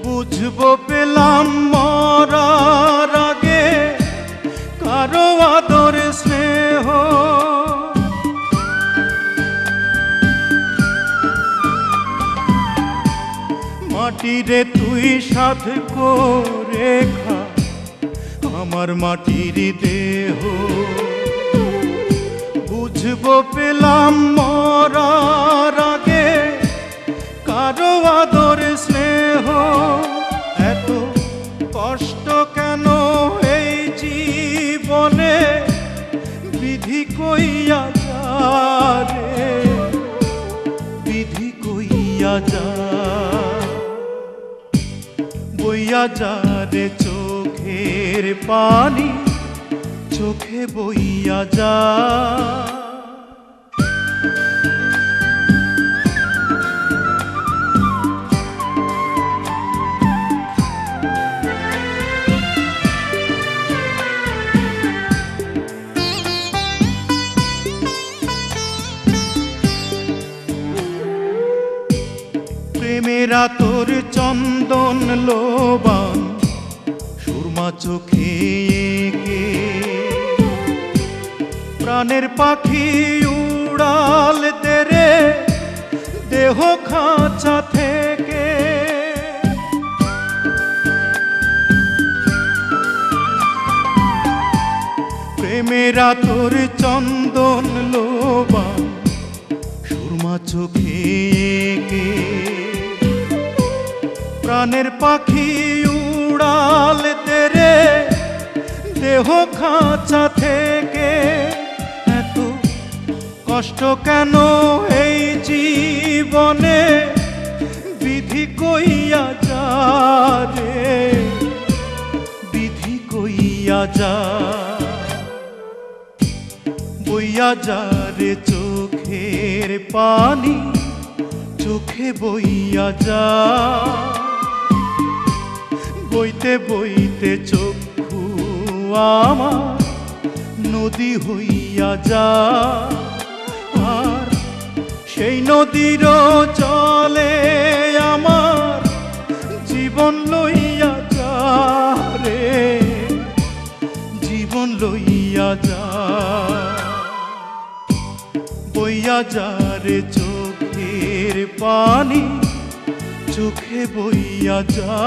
বুঝবো পেলাম মরার আগে কারো আদর স্নেহ। মাটিরে তুই সাধ করে খা আমার মাটির দেহ। বুঝবো পেলাম মরার আগে কারো আদর স্নেহ। এত কষ্ট কেন এই জীবনে বিধি কইয়া যা রে, বিধি কইয়া যা। বইয়া যা রে চোখের পানি, চোখে বইয়া যা। প্রেমেরা তোর চন্দন লোবান সুরমা চোখে এঁকে, প্রাণের পাখি উড়াল তেরে দেহ খাঁচা থেকে। প্রেমেরা তোর চন্দন লোবান সুরমা চোখে এঁকে, প্রাণের পাখি উড়াল তেরে দেহ খাঁচা থেকে। এত কষ্ট কেন এই জীবনে বিধি কইয়া যা রে, বিধি কইয়া যা। বইয়া যা রে চোখের পানি, চোখে বইয়া যা। বইতে বইতে চক্ষু আমার নদী হইয়া যা। আর সেই নদীর জলে আমার জীবন লইয়া যা রে, জীবন লইয়া যা। বইয়া যা রে চোখের পানি, চোখে বইয়া যা।